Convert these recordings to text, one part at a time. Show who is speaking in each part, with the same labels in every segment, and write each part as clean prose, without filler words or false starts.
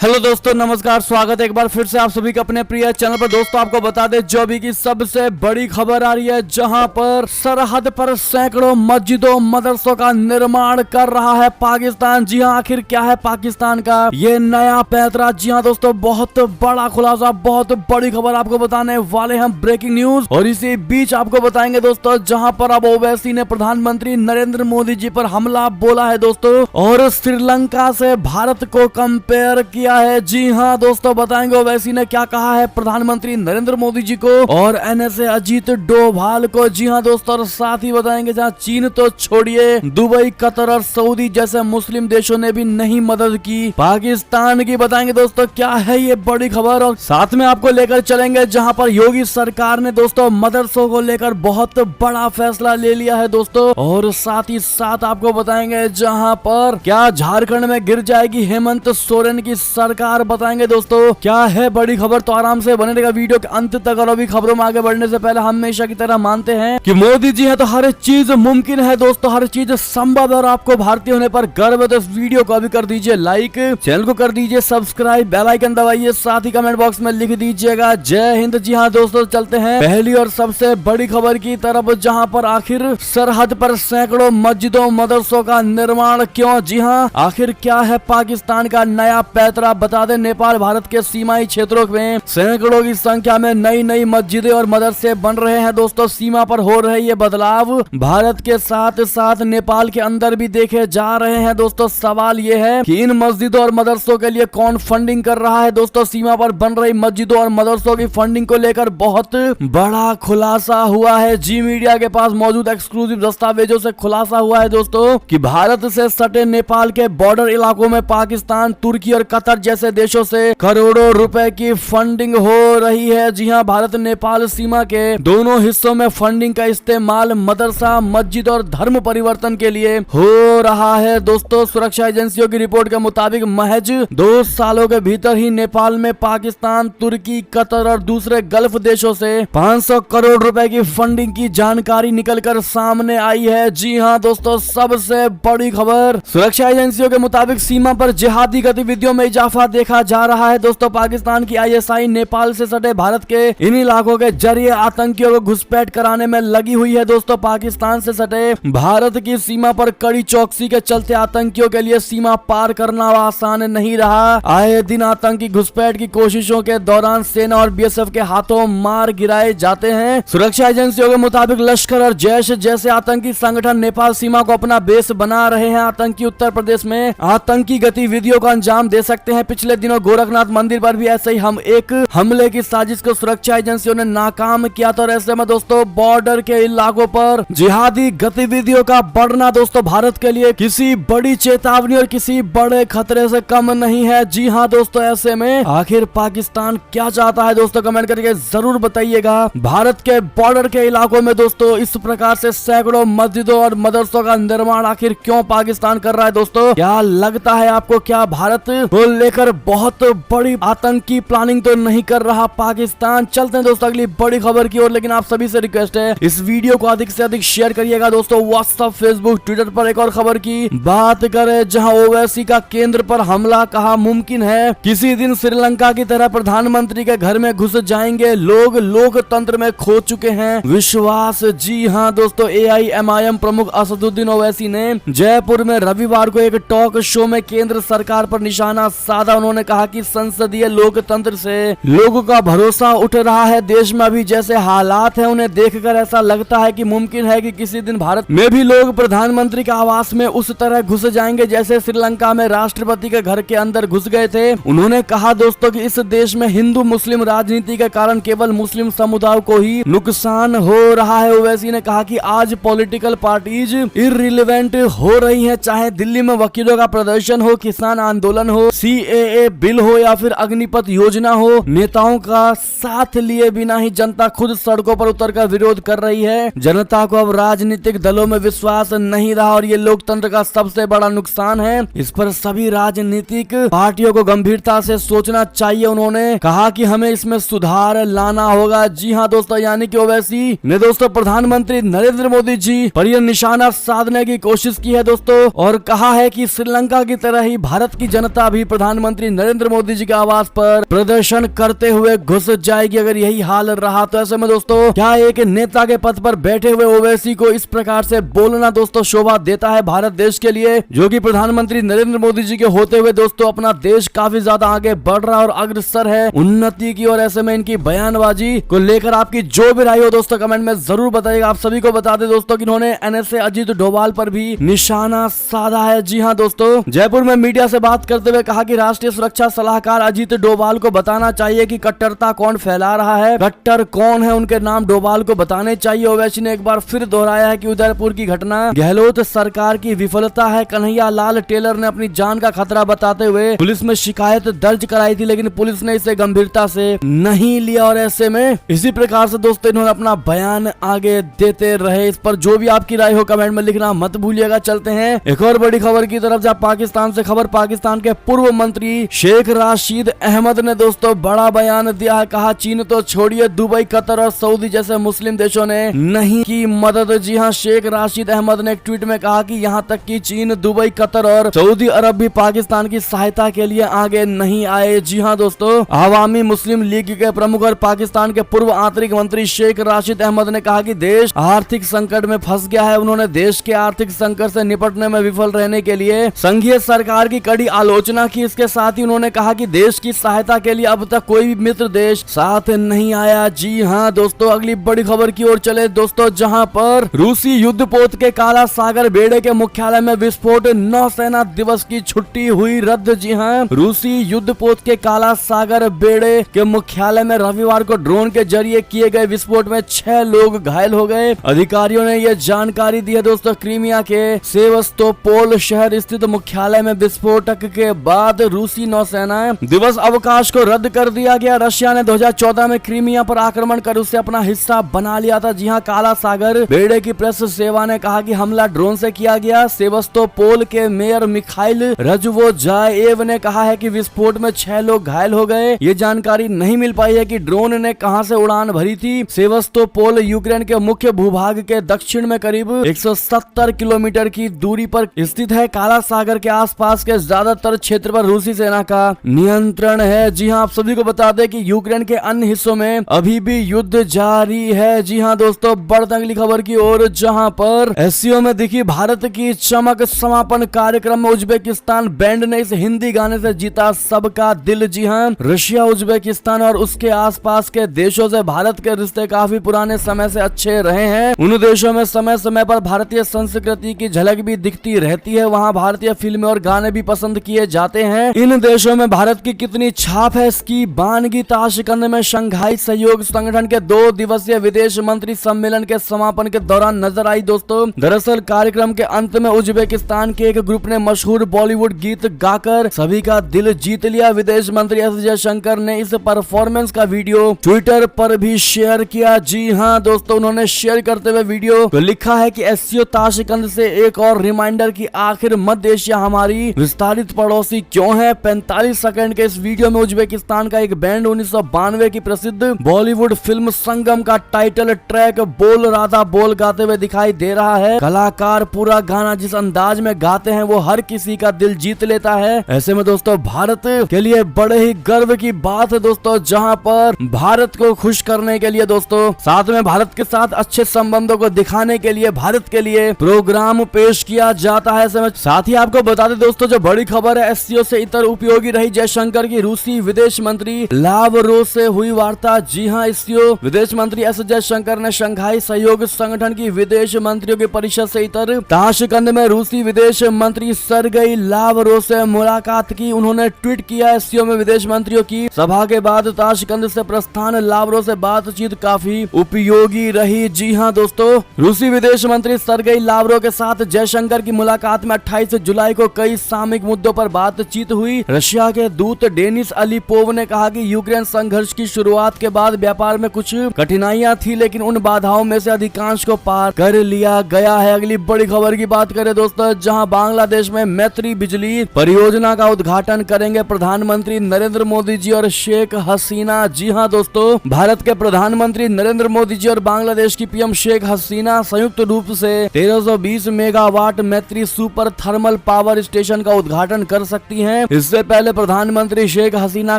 Speaker 1: Hello दोस्तों, नमस्कार। स्वागत है एक बार फिर से आप सभी के अपने प्रिय चैनल पर। दोस्तों आपको बता दें जो अभी की सबसे बड़ी खबर आ रही है, जहां पर सरहद पर सैकड़ों मस्जिदों मदरसों का निर्माण कर रहा है पाकिस्तान। जी हां, आखिर क्या है पाकिस्तान का ये नया पैंतरा? जी हां दोस्तों, बहुत बड़ा खुलासा, बहुत बड़ी खबर आपको बताने वाले हम, ब्रेकिंग न्यूज। और इसी बीच आपको बताएंगे दोस्तों, जहां पर अब ओवैसी ने प्रधानमंत्री नरेंद्र मोदी जी पर हमला बोला है दोस्तों, और श्रीलंका से भारत को कंपेयर किया है। जी हां दोस्तों, बताएंगे ओवैसी ने क्या कहा है प्रधानमंत्री नरेंद्र मोदी जी को और एनएसए अजीत डोभाल को। जी हां दोस्तों, और साथ ही बताएंगे जहां चीन तो छोड़िए, दुबई, कतर और सऊदी जैसे मुस्लिम देशों ने भी नहीं मदद की पाकिस्तान की। बताएंगे दोस्तों क्या है ये बड़ी खबर, और साथ में आपको लेकर चलेंगे जहां पर योगी सरकार ने दोस्तों मदरसों को लेकर बहुत बड़ा फैसला ले लिया है दोस्तों। और साथ ही साथ आपको बताएंगे जहां पर क्या झारखंड में गिर जाएगी हेमंत सोरेन की सरकार। बताएंगे दोस्तों क्या है बड़ी खबर, तो आराम से बने रहेगा वीडियो के अंत तक। और अभी खबरों में आगे बढ़ने से पहले हम हमेशा की तरह मानते हैं कि मोदी जी है तो हर चीज मुमकिन है दोस्तों, हर चीज संभव है। और आपको भारतीय होने पर गर्व है तो इस वीडियो को अभी कर दीजिए लाइक, चैनल को कर दीजिए सब्सक्राइब, बेल आइकन दबाइए, साथ ही कमेंट बॉक्स में लिख दीजिएगा जय हिंद। जी हाँ दोस्तों, चलते हैं पहली और सबसे बड़ी खबर की तरफ, जहाँ पर आखिर सरहद पर सैकड़ों मस्जिदों मदरसों का निर्माण क्यों? जी हाँ, आखिर क्या है पाकिस्तान का नया पैंतरा? बता दें, नेपाल भारत के सीमाई क्षेत्रों में सैकड़ों की संख्या में नई नई मस्जिदें और मदरसे बन रहे हैं दोस्तों। सीमा पर हो रहे ये बदलाव भारत के साथ साथ नेपाल के अंदर भी देखे जा रहे हैं दोस्तों। सवाल ये है कि इन मस्जिदों और मदरसों के लिए कौन फंडिंग कर रहा है दोस्तों। सीमा पर बन रही मस्जिदों और मदरसों की फंडिंग को लेकर बहुत बड़ा खुलासा हुआ है। जी मीडिया के पास मौजूद एक्सक्लूसिव दस्तावेजों से खुलासा हुआ है दोस्तों कि भारत से सटे नेपाल के बॉर्डर इलाकों में पाकिस्तान, तुर्की और कतर जैसे देशों से करोड़ों रुपए की फंडिंग हो रही है। जी हां, भारत नेपाल सीमा के दोनों हिस्सों में फंडिंग का इस्तेमाल मदरसा, मस्जिद और धर्म परिवर्तन के लिए हो रहा है दोस्तों। सुरक्षा एजेंसियों की रिपोर्ट के मुताबिक महज 2 सालों के भीतर ही नेपाल में पाकिस्तान, तुर्की, कतर और दूसरे गल्फ देशों से 500 करोड़ रुपए की फंडिंग की जानकारी निकलकर सामने आई है। जी हां दोस्तों, सबसे बड़ी खबर, सुरक्षा एजेंसियों के मुताबिक सीमा पर जिहादी गतिविधियों में इजाफा देखा जा रहा है दोस्तों। पाकिस्तान की आईएसआई नेपाल से सटे भारत के इन इलाकों के जरिए आतंकियों को घुसपैठ कराने में लगी हुई है दोस्तों। पाकिस्तान से सटे भारत की सीमा पर कड़ी चौकसी के चलते आतंकियों के लिए सीमा पार करना आसान नहीं रहा। आए दिन आतंकी घुसपैठ की कोशिशों के दौरान सेना और बीएसएफ के हाथों मार गिराए जाते हैं। सुरक्षा एजेंसियों के मुताबिक लश्कर और जैश जैसे आतंकी संगठन नेपाल सीमा को अपना बेस बना रहे हैं। आतंकी उत्तर प्रदेश में आतंकी गतिविधियों को अंजाम दे सकते हैं। पिछले दिनों गोरखनाथ मंदिर पर भी ऐसे ही हम एक हमले की साजिश को सुरक्षा एजेंसियों ने नाकाम किया था। और ऐसे में दोस्तों बॉर्डर के इलाकों पर जिहादी गतिविधियों का बढ़ना दोस्तों भारत के लिए किसी बड़ी चेतावनी और किसी बड़े खतरे से कम नहीं है। जी हाँ दोस्तों, ऐसे में आखिर पाकिस्तान क्या चाहता है दोस्तों, कमेंट करके जरूर बताइएगा। भारत के बॉर्डर के इलाकों में दोस्तों इस प्रकार से सैकड़ों मस्जिदों और मदरसों का निर्माण आखिर क्यों पाकिस्तान कर रहा है दोस्तों? क्या लगता है आपको, क्या भारत को लेकर बहुत बड़ी आतंकी प्लानिंग तो नहीं कर रहा पाकिस्तान? चलते हैं दोस्तों अगली बड़ी खबर की ओर, लेकिन आप सभी से रिक्वेस्ट है इस वीडियो को अधिक से अधिक शेयर करिएगा दोस्तों। व्हाट्सएप, फेसबुक, ट्विटर पर एक और खबर की बात करें, जहां ओवैसी का केंद्र पर हमला, कहा मुमकिन है किसी दिन श्रीलंका की तरह प्रधानमंत्री के घर में घुस जाएंगे लोग, लोकतंत्र में खो चुके हैं विश्वास। जी हाँ दोस्तों, AIMIM प्रमुख असदुद्दीन ओवैसी ने जयपुर में रविवार को एक टॉक शो में केंद्र सरकार पर निशाना साधा। उन्होंने कहा कि संसदीय लोकतंत्र से लोगों का भरोसा उठ रहा है। देश में अभी जैसे हालात हैं उन्हें देखकर ऐसा लगता है कि मुमकिन है कि किसी दिन भारत में भी लोग प्रधानमंत्री के आवास में उस तरह घुस जाएंगे जैसे श्रीलंका में राष्ट्रपति के घर के अंदर घुस गए थे। उन्होंने कहा दोस्तों कि इस देश में हिंदू मुस्लिम राजनीति के कारण केवल मुस्लिम समुदाय को ही नुकसान हो रहा है। ओवैसी ने कहा कि आज पॉलिटिकल पार्टीज इररिलेवेंट हो रही है, चाहे दिल्ली में वकीलों का प्रदर्शन हो, किसान आंदोलन हो, CAA बिल हो या फिर अग्निपथ योजना हो। नेताओं का साथ लिए बिना ही जनता खुद सड़कों पर उतरकर विरोध कर रही है। जनता को अब राजनीतिक दलों में विश्वास नहीं रहा और ये लोकतंत्र का सबसे बड़ा नुकसान है। इस पर सभी राजनीतिक पार्टियों को गंभीरता से सोचना चाहिए। उन्होंने कहा कि हमें इसमें सुधार लाना होगा। जी हाँ दोस्तों, यानी कि ओवैसी ने दोस्तों प्रधानमंत्री नरेंद्र मोदी जी पर यह निशाना साधने की कोशिश की है दोस्तों, और कहा है कि श्रीलंका की तरह ही भारत की जनता भी प्रधान प्रधानमंत्री नरेंद्र मोदी जी के आवास पर प्रदर्शन करते हुए घुस जाएगी अगर यही हाल रहा तो। ऐसे में दोस्तों क्या एक नेता के पद पर बैठे हुए ओवैसी को इस प्रकार से बोलना दोस्तों शोभा देता है भारत देश के लिए, जो कि प्रधानमंत्री नरेंद्र मोदी जी के होते हुए दोस्तों अपना देश काफी ज्यादा आगे बढ़ रहा है और अग्रसर है उन्नति की। और ऐसे में इनकी बयानबाजी को लेकर आपकी जो भी राय हो दोस्तों कमेंट में जरूर बताइएगा। आप सभी को बता दें दोस्तों कि इन्होंने एनएसए अजीत डोभाल पर भी निशाना साधा है। जी हाँ दोस्तों, जयपुर में मीडिया से बात करते हुए कहा कि राष्ट्रीय सुरक्षा सलाहकार अजीत डोभाल को बताना चाहिए कि कट्टरता कौन फैला रहा है, कट्टर कौन है, उनके नाम डोभाल को बताने चाहिए। ओवैसी ने एक बार फिर दोहराया है कि उदयपुर की घटना गहलोत सरकार की विफलता है। कन्हैया लाल टेलर ने अपनी जान का खतरा बताते हुए पुलिस में शिकायत दर्ज कराई थी, लेकिन पुलिस ने इसे गंभीरता से नहीं लिया और ऐसे में इसी प्रकार से दोस्तों इन्होंने अपना बयान आगे देते रहे। इस पर जो भी आपकी राय हो कमेंट में लिखना मत भूलिएगा। चलते हैं एक और बड़ी खबर की तरफ, जब पाकिस्तान से खबर, पाकिस्तान के पूर्व मंत्री शेख राशिद अहमद ने दोस्तों बड़ा बयान दिया है। कहा चीन तो छोड़िए, दुबई, कतर और सऊदी जैसे मुस्लिम देशों ने नहीं की मदद। जी हाँ, शेख राशिद अहमद ने एक ट्वीट में कहा कि यहाँ तक कि चीन, दुबई, कतर और सऊदी अरब भी पाकिस्तान की सहायता के लिए आगे नहीं आए। जी हाँ दोस्तों, अवामी मुस्लिम लीग के प्रमुख और पाकिस्तान के पूर्व आंतरिक मंत्री शेख राशिद अहमद ने कहा कि देश आर्थिक संकट में फंस गया है। उन्होंने देश के आर्थिक संकट से निपटने में विफल रहने के लिए संघीय सरकार की कड़ी आलोचना की। इसके साथ ही उन्होंने कहा कि देश की सहायता के लिए अब तक कोई भी मित्र देश साथ नहीं आया। जी हाँ दोस्तों, अगली बड़ी खबर की ओर चले दोस्तों, जहां पर रूसी युद्धपोत के काला सागर बेड़े के मुख्यालय में विस्फोट, नौसेना दिवस की छुट्टी हुई रद्द। जी हाँ, रूसी युद्धपोत के काला सागर बेड़े के मुख्यालय में रविवार को ड्रोन के जरिए किए गए विस्फोट में 6 लोग घायल हो गए। अधिकारियों ने यह जानकारी दी है दोस्तों। क्रीमिया के सेवस्तोपोल शहर स्थित मुख्यालय में विस्फोटक के बाद रूसी नौसेना दिवस अवकाश को रद्द कर दिया गया। रशिया ने 2014 में क्रीमिया पर आक्रमण कर उसे अपना हिस्सा बना लिया था। जी हाँ, काला सागर बेड़े की प्रेस सेवा ने कहा कि हमला ड्रोन से किया गया। सेवस्तोपोल के मेयर मिखाइल रजवोजाएव ने कहा है कि विस्फोट में 6 लोग घायल हो गए। ये जानकारी नहीं मिल पाई है कि ड्रोन ने कहां से उड़ान भरी थी। सेवस्तोपोल यूक्रेन के मुख्य भूभाग के दक्षिण में करीब 170 किलोमीटर की दूरी पर स्थित है। काला सागर के आसपास के ज्यादातर क्षेत्र पर रूसी सेना का नियंत्रण है। जी हां, आप सभी को बता दें कि यूक्रेन के अन्य हिस्सों में अभी भी युद्ध जारी है। जी हां दोस्तों, बढ़ते अगली खबर की ओर, जहां पर एससीओ में दिखी भारत की चमक। समापन कार्यक्रम में उज्बेकिस्तान बैंड ने इस हिंदी गाने से जीता सबका दिल। जी हां, रशिया, उज्बेकिस्तान और उसके आसपास के देशों से भारत के रिश्ते काफी पुराने समय से अच्छे रहे हैं। उन देशों में समय समय पर भारतीय संस्कृति की झलक भी दिखती रहती है। वहां भारतीय फिल्में और गाने भी पसंद किए जाते हैं। इन देशों में भारत की कितनी छाप है, इसकी बानगी ताशकंद में शंघाई सहयोग संगठन के 2 दिवसीय विदेश मंत्री सम्मेलन के समापन के दौरान नजर आई दोस्तों। दरअसल कार्यक्रम के अंत में उज्बेकिस्तान के एक ग्रुप ने मशहूर बॉलीवुड गीत गाकर सभी का दिल जीत लिया। विदेश मंत्री एस जयशंकर ने इस परफॉर्मेंस का वीडियो ट्विटर पर भी शेयर किया। जी हां दोस्तों, उन्होंने शेयर करते हुए वीडियो तो लिखा है कि एससीओ ताशकंद से एक और रिमाइंडर की आखिर मध्य एशिया हमारी विस्तारित पड़ोसी क्यों है। 45 सेकंड के इस वीडियो में उज्बेकिस्तान का एक बैंड 1992 की प्रसिद्ध बॉलीवुड फिल्म संगम का टाइटल ट्रैक बोल राधा बोल गाते हुए दिखाई दे रहा है। कलाकार पूरा गाना जिस अंदाज में गाते हैं वो हर किसी का दिल जीत लेता है। ऐसे में दोस्तों भारत के लिए बड़े ही गर्व की बात है दोस्तों, जहां पर भारत को खुश करने के लिए दोस्तों, साथ में भारत के साथ अच्छे संबंधों को दिखाने के लिए भारत के लिए प्रोग्राम पेश किया जाता है। साथ ही आपको बता दें दोस्तों, जो बड़ी खबर है, एससीओ से इतर उपयोगी रही जयशंकर की रूसी विदेश मंत्री लावरोव से हुई वार्ता। जी हां, एससीओ विदेश मंत्री एस जयशंकर ने शंघाई सहयोग संगठन की विदेश मंत्रियों की परिषद से इतर ताशकंद में रूसी विदेश मंत्री सर्गेई लावरोव से मुलाकात की। उन्होंने ट्वीट किया, एससीओ में विदेश मंत्रियों की सभा के बाद ताशकंद से प्रस्थान, लावरोव से बातचीत काफी उपयोगी रही। जी हां दोस्तों, रूसी विदेश मंत्री सर्गेई लावरोव के साथ जयशंकर की मुलाकात में 28 जुलाई को कई सामयिक मुद्दों पर बातचीत हुई। रशिया के दूत डेनिस अलीपोव ने कहा कि यूक्रेन संघर्ष की शुरुआत के बाद व्यापार में कुछ कठिनाइयां थी, लेकिन उन बाधाओं में से अधिकांश को पार कर लिया गया है। अगली बड़ी खबर की बात करें दोस्तों, जहां बांग्लादेश में मैत्री बिजली परियोजना का उद्घाटन करेंगे प्रधानमंत्री नरेंद्र मोदी जी और शेख हसीना। जी हां दोस्तों, भारत के प्रधानमंत्री नरेंद्र मोदी जी और बांग्लादेश की पीएम शेख हसीना संयुक्त रूप से 1320 मेगावाट मैत्री सुपर थर्मल पावर स्टेशन का उद्घाटन कर सकती हैं। है। इससे पहले प्रधानमंत्री शेख हसीना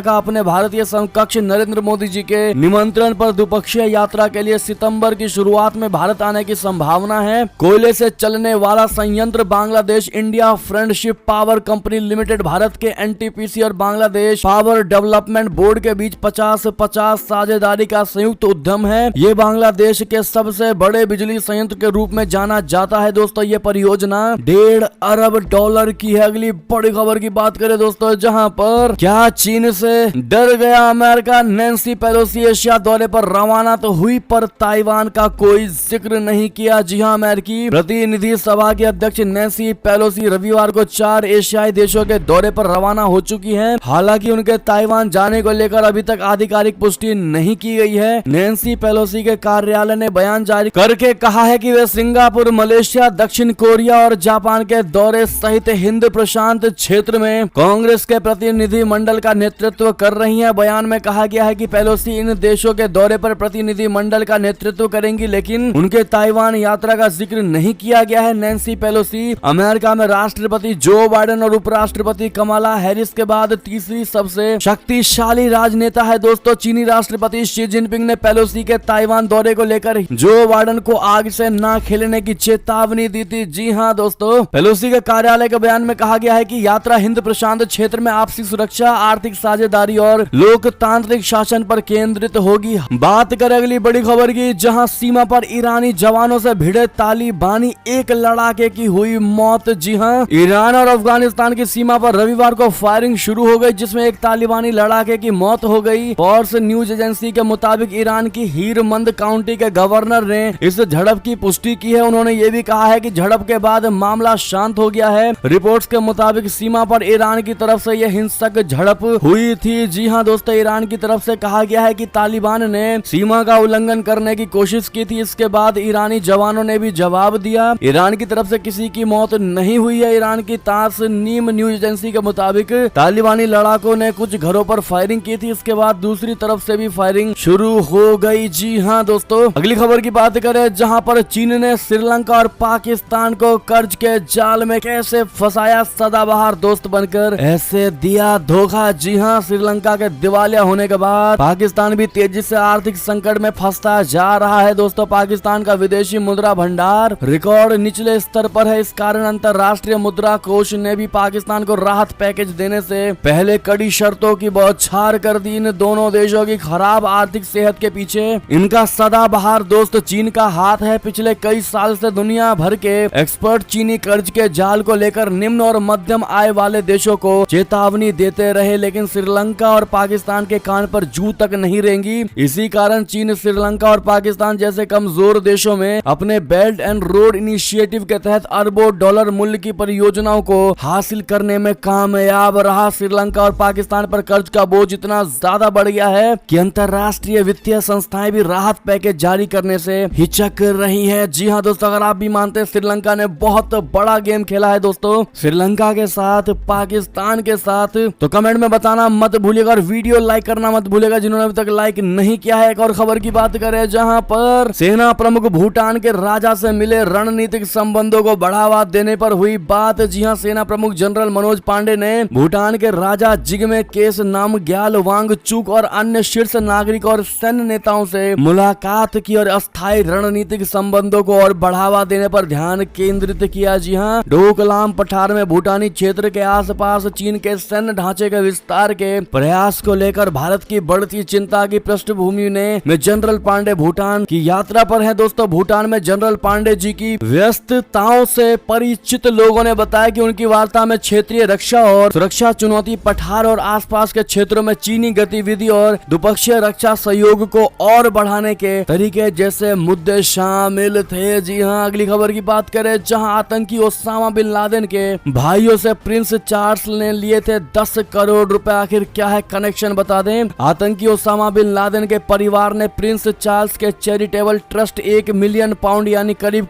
Speaker 1: का अपने भारतीय समकक्ष नरेंद्र मोदी जी के निमंत्रण पर द्विपक्षीय यात्रा के लिए सितंबर की शुरुआत में भारत आने की संभावना है। कोयले से चलने वाला संयंत्र Bangladesh India friendship power company limited Bharat के एनटीपीसी और बांग्लादेश पावर डेवलपमेंट बोर्ड के बीच 50-50 साझेदारी का संयुक्त उद्यम है। ये बांग्लादेश के सबसे बड़े बिजली संयंत्र के रूप में जाना जाता है। दोस्तों ये परियोजना $1.5 अरब की है। अगली बड़ी खबर की बात करें दोस्तों, जहां पर क्या चीन से डर गया अमेरिका, नैन्सी पेलोसी एशिया दौरे पर रवाना तो हुई पर ताइवान का कोई जिक्र नहीं किया। जी हां, अमेरिकी प्रतिनिधि सभा की अध्यक्ष नैन्सी पेलोसी रविवार को 4 एशियाई देशों के दौरे पर रवाना हो चुकी हैं। हालांकि उनके ताइवान जाने को लेकर अभी तक आधिकारिक पुष्टि नहीं की गई है। नैन्सी पेलोसी के कार्यालय ने बयान जारी करके कहा है कि वे सिंगापुर, मलेशिया, दक्षिण कोरिया और जापान के दौरे सहित हिंद प्रशांत क्षेत्र में कांग्रेस के प्रतिनिधि मंडल का नेतृत्व कर रही हैं। बयान में कहा गया है कि पेलोसी इन देशों के दौरे पर प्रतिनिधि मंडल का नेतृत्व करेंगी, लेकिन उनके ताइवान यात्रा का जिक्र नहीं किया गया है। नैन्सी पेलोसी अमेरिका में राष्ट्रपति जो बाइडेन और उपराष्ट्रपति कमला हैरिस के बाद तीसरी सबसे शक्तिशाली राजनेता है। दोस्तों चीनी राष्ट्रपति शी जिनपिंग ने पेलोसी के ताइवान दौरे को लेकर जो बाइडेन को आग से ना खेलने की चेतावनी दी थी। जी हां दोस्तों, पेलोसी के कार्यालय के बयान में कहा गया है कि यात्रा हिंद प्रशांत क्षेत्र में आपसी सुरक्षा, आर्थिक साझेदारी और लोकतांत्रिक शासन पर केंद्रित होगी। बात करें अगली बड़ी खबर की, जहां सीमा पर ईरानी जवानों से भिड़े तालिबानी, एक लड़ाके की हुई मौत। जी हां, ईरान और अफगानिस्तान की सीमा पर रविवार को फायरिंग शुरू हो गई, जिसमें एक तालिबानी लड़ाके की मौत हो गई। फॉर्स न्यूज एजेंसी के मुताबिक ईरान की हीरमंद काउंटी के गवर्नर ने इस झड़प की पुष्टि की है। उन्होंने ये भी कहा है कि झड़प के बाद मामला शांत हो गया है। रिपोर्ट्स के मुताबिक सीमा पर ईरान की तरफ से यह हिंसक झड़प हुई थी। जी हां दोस्तों, ईरान की तरफ से कहा गया है कि तालिबान ने सीमा का उल्लंघन करने की कोशिश की थी। इसके बाद ईरानी जवानों ने भी जवाब दिया। ईरान की तरफ से किसी की मौत नहीं हुई है। ईरान की तासनीम न्यूज एजेंसी के मुताबिक तालिबानी लड़ाकों ने कुछ घरों पर फायरिंग की थी। इसके बाद दूसरी तरफ से भी फायरिंग शुरू हो गई। जी हां दोस्तों, अगली खबर की बात करें, जहां पर चीन ने श्रीलंका और पाकिस्तान को कर्ज के जाल में कैसे फंसाया, सदाबहार दोस्त बनकर ऐसे दिया धोखा। जी हां, श्रीलंका के दिवालिया होने के बाद पाकिस्तान भी तेजी से आर्थिक संकट में फंसता जा रहा है। दोस्तों पाकिस्तान का विदेशी मुद्रा भंडार रिकॉर्ड निचले स्तर पर है। इस कारण अंतर्राष्ट्रीय मुद्रा कोष ने भी पाकिस्तान को राहत पैकेज देने से पहले कड़ी शर्तों की बौछार कर दी। इन दोनों देशों की खराब आर्थिक सेहत के पीछे इनका सदाबहार दोस्त चीन का हाथ है। पिछले कई साल से दुनिया भर के एक्सपर्ट चीनी कर्ज के जाल को लेकर निम्न और मध्यम आय वाले देशों को चेतावनी देते रहे, लेकिन श्रीलंका और पाकिस्तान के कान पर जू तक नहीं रेंगी। इसी कारण चीन श्रीलंका और पाकिस्तान जैसे कमजोर देशों में अपने बेल्ट एंड रोड इनिशिएटिव के तहत अरबों डॉलर मूल्य की परियोजनाओं को हासिल करने में कामयाब रहा। श्रीलंका और पाकिस्तान पर कर्ज का बोझ इतना ज्यादा बढ़ गया है कि अंतर्राष्ट्रीय वित्तीय संस्थाएं भी राहत पैकेज जारी करने से हिचक रही है। जी हाँ दोस्तों, अगर आप भी मानते हैं श्रीलंका ने बहुत बड़ा गेम खेला है दोस्तों श्रीलंका के साथ, पाकिस्तान के साथ, तो कमेंट में बताना मत भूलिएगा और वीडियो लाइक करना मत भूलिएगा जिन्होंने अभी तक लाइक नहीं किया है। एक और खबर की बात करें, जहां पर सेना प्रमुख भूटान के राजा से मिले, रणनीतिक संबंधों को बढ़ावा देने पर हुई बात। जी हां, सेना प्रमुख जनरल मनोज पांडे ने भूटान के राजा जिग्मे केस नामग्याल वांगचुक और अन्य शीर्ष नागरिक और सैन्य नेताओं से मुलाकात की और अस्थायी रणनीतिक संबंधों को और बढ़ावा देने पर ध्यान केंद्रित किया। जी हां, डोकलाम पठार में भूटानी क्षेत्र के आसपास चीन के सैन्य ढांचे के विस्तार के प्रयास को लेकर भारत की बढ़ती चिंता की पृष्ठभूमि में जनरल पांडे भूटान की यात्रा पर है। दोस्तों भूटान में जनरल पांडे जी की व्यस्तताओं से परिचित लोगों ने बताया कि उनकी वार्ता में क्षेत्रीय रक्षा और सुरक्षा चुनौती, पठार और आसपास के क्षेत्रों में चीनी गतिविधि और द्विपक्षीय रक्षा सहयोग को और बढ़ाने के तरीके जैसे मुद्दे शामिल थे। जी हां, अगली खबर की बात करें, जहां आतंकी ओसामा बिन लादेन के भाइयों से प्रिंस चार्ल्स ने लिए थे 10 करोड़ रुपए। आखिर क्या है कनेक्शन, बता दें। आतंकी ओसामा बिन लादेन के परिवार ने प्रिंस चार्ल्स के चैरिटेबल ट्रस्ट 1 मिलियन पाउंड यानी करीब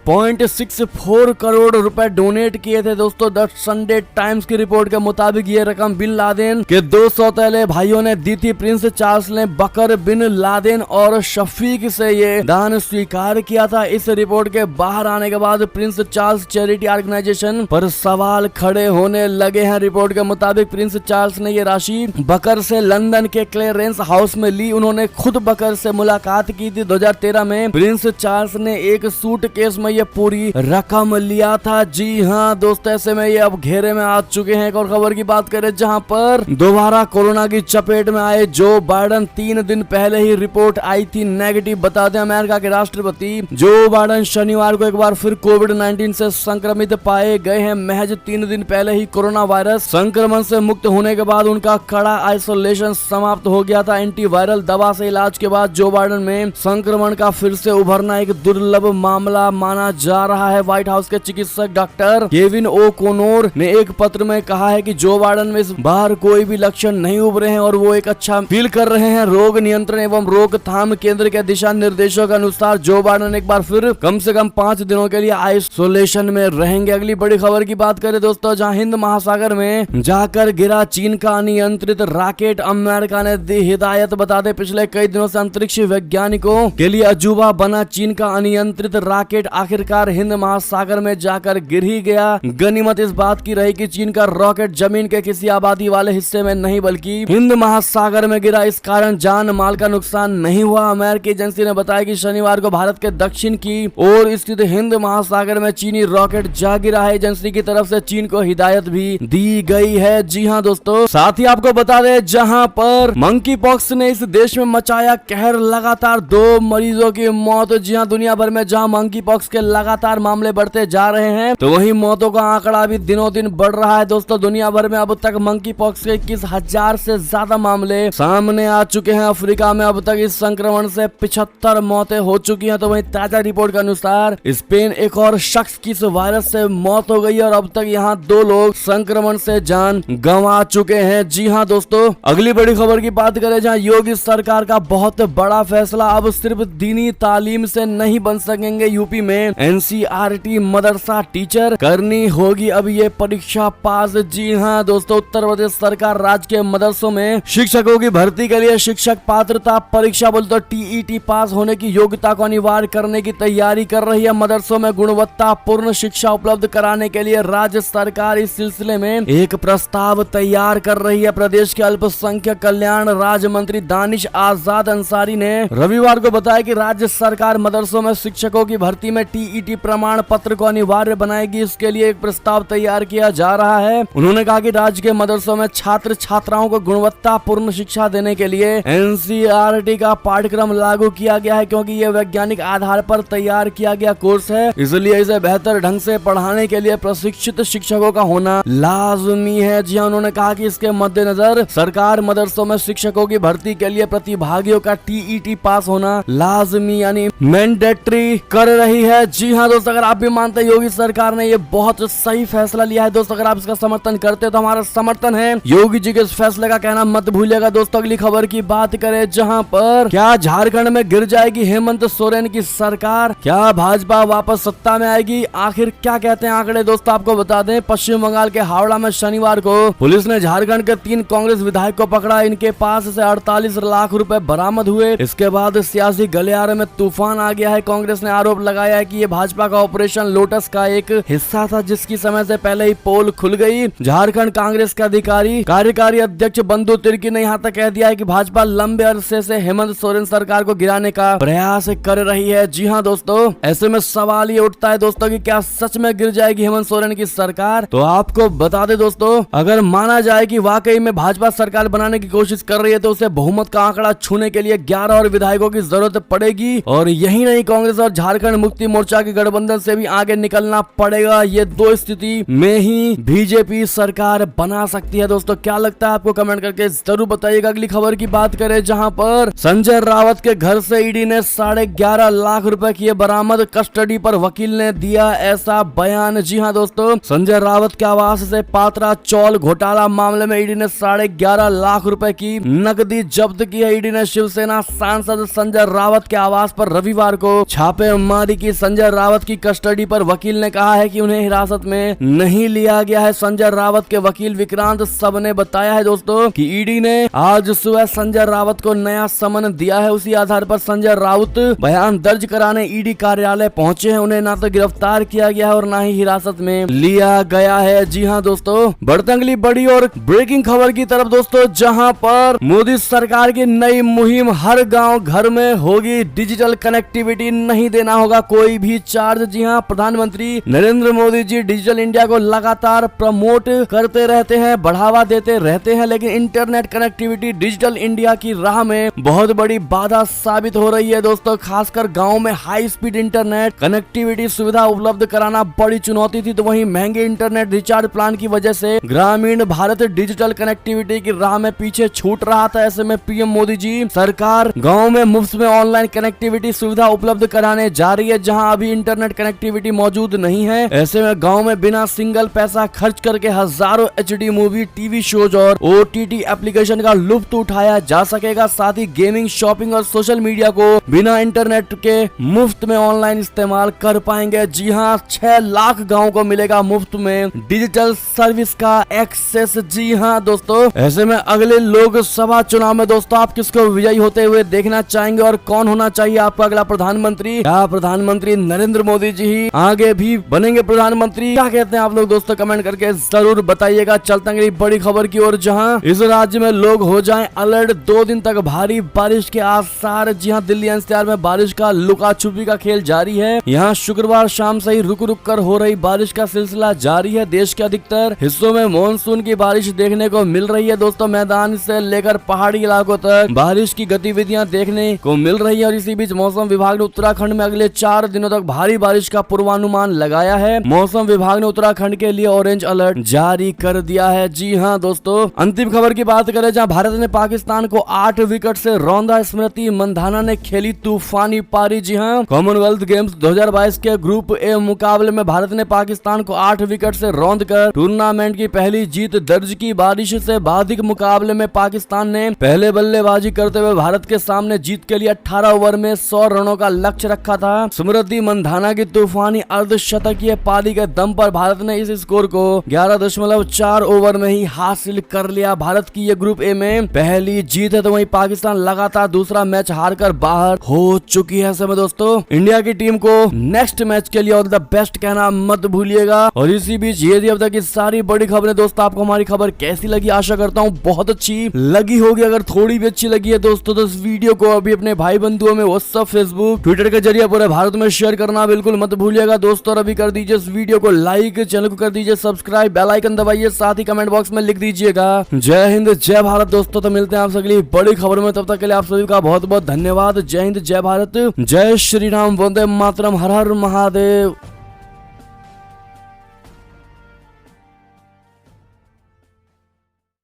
Speaker 1: 0.64 करोड़ रुपए डोनेट किए थे। दोस्तों द संडे टाइम्स की रिपोर्ट के मुताबिक ये रकम बिन लादेन के 2 सौतेले भाइयों ने दी थी। प्रिंस चार्ल्स ने बकर बिन लादेन और शफीक से ये दान स्वीकार किया था। इस रिपोर्ट के बाहर आने के बाद प्रिंस चार्ल्स चैरिटी ऑर्गेनाइजेशन पर सवाल खड़े होने लगे लगे हैं। रिपोर्ट के मुताबिक प्रिंस चार्ल्स ने ये राशि बकर से लंदन के क्लेरेंस हाउस में ली। उन्होंने खुद बकर से मुलाकात की थी। 2013 में प्रिंस चार्ल्स ने एक सूटकेस में ये पूरी रकम लिया था। जी हाँ दोस्तों, ऐसे में ये अब घेरे में आ चुके हैं। एक और खबर की बात करें जहां पर दोबारा कोरोना की चपेट में आए जो बाइडन। 3 दिन पहले ही रिपोर्ट आई थी नेगेटिव। बता दें अमेरिका के राष्ट्रपति जो बाइडन शनिवार को एक बार फिर कोविड-19 से संक्रमित पाए गए हैं। महज 3 दिन पहले ही कोरोना वायरस संक्रमण से मुक्त होने के बाद उनका कड़ा आइसोलेशन समाप्त हो गया था। एंटीवायरल दवा से इलाज के बाद जो बाइडन में संक्रमण का फिर से उभरना एक दुर्लभ मामला माना जा रहा है। व्हाइट हाउस के चिकित्सक डॉक्टर केविन ओ कोनोर ने एक पत्र में कहा है कि जो बाइडन में इस बार कोई भी लक्षण नहीं उभरे हैं और वो एक अच्छा फील कर रहे हैं। रोग नियंत्रण एवं रोकथाम केंद्र के दिशा निर्देशों के अनुसार जो बाइडन एक बार फिर कम से कम 5 दिनों के लिए आइसोलेशन में रहेंगे। अगली बड़ी खबर की बात करें दोस्तों, जहां हिंद महासागर में जाकर गिरा चीन का अनियंत्रित रॉकेट। अमेरिका ने दी हिदायत। बता दें पिछले कई दिनों से अंतरिक्ष वैज्ञानिकों के लिए अजूबा बना चीन का अनियंत्रित रॉकेट आखिरकार हिंद महासागर में जाकर गिर ही गया। गनीमत इस बात की रही कि चीन का रॉकेट जमीन के किसी आबादी वाले हिस्से में नहीं बल्कि हिंद महासागर में गिरा। इस कारण जान माल का नुकसान नहीं हुआ। अमेरिकी एजेंसी ने बताया कि शनिवार को भारत के दक्षिण की ओर स्थित हिंद महासागर में चीनी रॉकेट जा गिरा है। एजेंसी की तरफ से चीन को हिदायत भी दी गई है। जी हाँ दोस्तों, साथ ही आपको बता दें जहां पर मंकी पॉक्स ने इस देश में मचाया कहर, लगातार 2 मरीजों की मौत। जी हाँ, दुनिया भर में जहां मंकी पॉक्स के लगातार मामले बढ़ते जा रहे हैं तो वहीं मौतों का आंकड़ा भी दिनों दिन बढ़ रहा है। दोस्तों दुनिया भर में अब तक मंकी पॉक्स के 21,000 से ज्यादा मामले सामने आ चुके हैं। अफ्रीका में अब तक इस संक्रमण से 75 मौतें हो चुकी हैं। तो वहीं ताजा रिपोर्ट के अनुसार स्पेन एक और शख्स की इस वायरस से मौत हो गई और अब तक यहाँ 2 लोग संक्रमण से जान गंवा चुके हैं। जी हाँ दोस्तों, अगली बड़ी खबर की बात करें जहाँ योगी सरकार का बहुत बड़ा फैसला। अब सिर्फ दीनी तालीम से नहीं बन सकेंगे यूपी में एनसीईआरटी मदरसा टीचर, करनी होगी अब ये परीक्षा पास। जी हाँ दोस्तों, उत्तर प्रदेश सरकार राज्य के मदरसों में शिक्षकों की भर्ती के लिए शिक्षक पात्रता परीक्षा बोलते टीईटी पास होने की योग्यता को अनिवार्य करने की तैयारी कर रही है। मदरसों में गुणवत्तापूर्ण शिक्षा उपलब्ध कराने के लिए राज्य सरकार इस सिलसिले में एक प्रस्ताव तैयार कर रही है। प्रदेश के अल्पसंख्यक कल्याण राज्य मंत्री दानिश आजाद अंसारी ने रविवार को बताया कि राज्य सरकार मदरसों में शिक्षकों की भर्ती में टीईटी प्रमाण पत्र को अनिवार्य बनाएगी। इसके लिए एक प्रस्ताव तैयार किया जा रहा है। उन्होंने कहा कि राज्य के मदरसों में छात्र छात्राओं को गुणवत्तापूर्ण शिक्षा देने के लिए एनसीईआरटी का पाठ्यक्रम लागू किया गया है, क्योंकि ये वैज्ञानिक आधार पर तैयार किया गया कोर्स है। इसलिए इसे बेहतर ढंग से पढ़ाने के लिए प्रशिक्षित शिक्षकों का होना लाजमी है। जी हाँ, उन्होंने कहा कि इसके मद्देनजर सरकार मदरसों में शिक्षकों की भर्ती के लिए प्रतिभागियों का टीईटी पास होना लाजमी यानी मैंडेटरी कर रही है। जी हाँ दोस्तों, अगर आप भी मानते हैं योगी सरकार ने ये बहुत सही फैसला लिया है दोस्तों, अगर आप इसका समर्थन करते हैं तो हमारा समर्थन है। योगी जी के इस फैसले का कहना मत भूलिएगा। दोस्तों अगली खबर की बात करें जहां पर क्या झारखंड में गिर जाएगी हेमंत सोरेन की सरकार, क्या भाजपा वापस सत्ता में आएगी, आखिर क्या कहते हैं आंकड़े। दोस्तों आपको बता दें पश्चिम बंगाल के हावड़ा में शनिवार को पुलिस ने झारखंड के 3 कांग्रेस विधायक को पकड़ा। इनके पास से 48 लाख रुपए बरामद हुए। इसके बाद सियासी गलियारे में तूफान आ गया है। कांग्रेस ने आरोप लगाया है कि ये भाजपा का ऑपरेशन लोटस का एक हिस्सा था, जिसकी समय से पहले ही पोल खुल गई। झारखंड कांग्रेस के अधिकारी कार्यकारी अध्यक्ष बंधु तिर्की ने यहाँ तक कह दिया है कि भाजपा लंबे अरसे से हेमंत सोरेन सरकार को गिराने का प्रयास कर रही है। जी हाँ दोस्तों, ऐसे में सवाल ये उठता है दोस्तों कि क्या सच में गिर जाएगी हेमंत सोरेन की सरकार। तो आपको बता दे दोस्तों, अगर माना जाए कि वाकई में भाजपा सरकार बनाने की कोशिश कर रही है तो उसे बहुमत का आंकड़ा छूने के लिए 11 और विधायकों की जरूरत पड़ेगी। और यही नहीं, कांग्रेस और झारखंड मुक्ति मोर्चा के गठबंधन से भी आगे निकलना पड़ेगा। ये 2 स्थिति में ही बीजेपी सरकार बना सकती है। दोस्तों क्या लगता है आपको, कमेंट करके जरूर बताइएगा। अगली खबर की बात करें जहां पर संजय रावत के घर से ईडी ने 11.5 लाख रुपए किए बरामद, कस्टडी पर वकील ने दिया ऐसा बयान। जी हां दोस्तों, संजय रावत के आवास से पात्रा चौल घोटाला मामले में ईडी ने 11.5 लाख रुपए की नकदी जब्त की है। ईडी ने शिवसेना सांसद संजय रावत के आवास पर रविवार को छापेमारी की। संजय रावत की कस्टडी पर वकील ने कहा है कि उन्हें हिरासत में नहीं लिया गया है। संजय रावत के वकील विक्रांत सब ने बताया है दोस्तों कि ईडी ने आज सुबह संजय रावत को नया समन दिया है। उसी आधार पर संजय राउत बयान दर्ज कराने ईडी कार्यालय पहुंचे हैं। उन्हें ना तो गिरफ्तार किया गया है और ना ही हिरासत में लिया गया है। जी हाँ दोस्तों, बढ़ते अगली बड़ी और ब्रेकिंग खबर की तरफ दोस्तों, जहां पर मोदी सरकार की नई मुहिम, हर गांव घर में होगी डिजिटल कनेक्टिविटी, नहीं देना होगा कोई भी चार्ज। जी हाँ, प्रधानमंत्री नरेंद्र मोदी जी डिजिटल इंडिया को लगातार प्रमोट करते रहते हैं, बढ़ावा देते रहते हैं, लेकिन इंटरनेट कनेक्टिविटी डिजिटल इंडिया की राह में बहुत बड़ी बाधा साबित हो रही है दोस्तों। खासकर गाँव में हाई स्पीड इंटरनेट कनेक्टिविटी सुविधा उपलब्ध कराना बड़ी चुनौती थी, तो वहीं महंगे इंटरनेट रिचार्ज प्लान की वजह से ग्रामीण भारत डिजिटल कनेक्टिविटी की राह में पीछे छूट रहा था। ऐसे में पीएम मोदी जी सरकार गांव में मुफ्त में ऑनलाइन कनेक्टिविटी सुविधा उपलब्ध कराने जा रही है, जहां अभी इंटरनेट कनेक्टिविटी मौजूद नहीं है। ऐसे में गांव में बिना सिंगल पैसा खर्च करके हजारों एचडी मूवी, टीवी शोज और ओटीटी एप्लीकेशन का लुत्फ उठाया जा सकेगा। साथ ही गेमिंग, शॉपिंग और सोशल मीडिया को बिना इंटरनेट के मुफ्त में ऑनलाइन इस्तेमाल कर पाएंगे। जी हाँ, 6 लाख गाँव को मिलेगा मुफ्त में डिजिटल सर्विस का एक्सेस। जी हाँ दोस्तों, ऐसे में अगले लोकसभा चुनाव में दोस्तों आप किसको विजयी होते हुए देखना चाहेंगे और कौन होना चाहिए आपका अगला प्रधानमंत्री? क्या प्रधानमंत्री नरेंद्र मोदी जी ही आगे भी बनेंगे प्रधानमंत्री? क्या कहते हैं आप लोग दोस्तों, कमेंट करके जरूर बताइएगा। चलते हैं बड़ी खबर की ओर, जहां इस राज्य में लोग हो जाएं अलर्ट, 2 दिन तक भारी बारिश के आसार। जी हाँ, दिल्ली एनसीआर में बारिश का लुका छुपी का खेल जारी है। यहाँ शुक्रवार शाम से ही रुक रुक कर हो रही बारिश का सिलसिला जारी है। देश के अधिकतर हिस्सों में मॉनसून की बारिश देखने को मिल रही है दोस्तों। मैदान से लेकर पहाड़ी इलाकों तक बारिश की गतिविधियां देखने को मिल रही है। और इसी बीच मौसम विभाग ने उत्तराखंड में अगले 4 दिनों तक भारी बारिश का पूर्वानुमान लगाया है। मौसम विभाग ने उत्तराखंड के लिए ऑरेंज अलर्ट जारी कर दिया है। जी हाँ दोस्तों, अंतिम खबर की बात करें, जहां भारत ने पाकिस्तान को 8 विकेट से रौंदा। स्मृति मंधाना ने खेली तूफानी पारी। जी हाँ, कॉमनवेल्थ गेम्स 2022 के ग्रुप ए मुकाबले में भारत ने पाकिस्तान को 8 विकेट से रौंद कर टूर्नामेंट की पहली जीत दर्ज की। बारिश से बाधित मुकाबले में पाकिस्तान ने पहले बल्लेबाजी करते हुए भारत के सामने जीत के लिए 18 ओवर में 100 रनों का लक्ष्य रखा था। स्मृति मंधाना की तूफानी अर्धशतकीय पारी के दम पर भारत ने इस स्कोर को 11.4 ओवर में ही हासिल कर लिया। भारत की ये ग्रुप ए में पहली जीत है, तो वहीं पाकिस्तान लगातार दूसरा मैच हारकर बाहर हो चुकी है। समय दोस्तों, इंडिया की टीम को नेक्स्ट मैच के लिए ऑल द बेस्ट कहना मत भूलिएगा। और इसी बीच ये अब तक की सारी बड़ी खबरें दोस्तों, आपको हमारी खबर कैसी लगी? आशा करता हूँ बहुत अच्छी लगी होगी। अगर थोड़ी भी अच्छी लगी है दोस्तों, तो इस वीडियो को अभी अपने भाई बंधुओं में व्हाट्सएप, फेसबुक, ट्विटर के जरिए पूरे भारत में शेयर करना बिल्कुल मत भूलिएगा दोस्तों। और अभी कर दीजिए इस वीडियो को लाइक, चैनल को कर दीजिए सब्सक्राइब, बेल आइकन दबाइए, साथ ही कमेंट बॉक्स में लिख दीजिएगा जय हिंद जय भारत दोस्तों। तो मिलते हैं आप अगली बड़ी खबर में, तब तक के लिए आप सभी का बहुत बहुत धन्यवाद। जय हिंद जय भारत, जय श्री राम, वंदे मातरम, हर हर महादेव।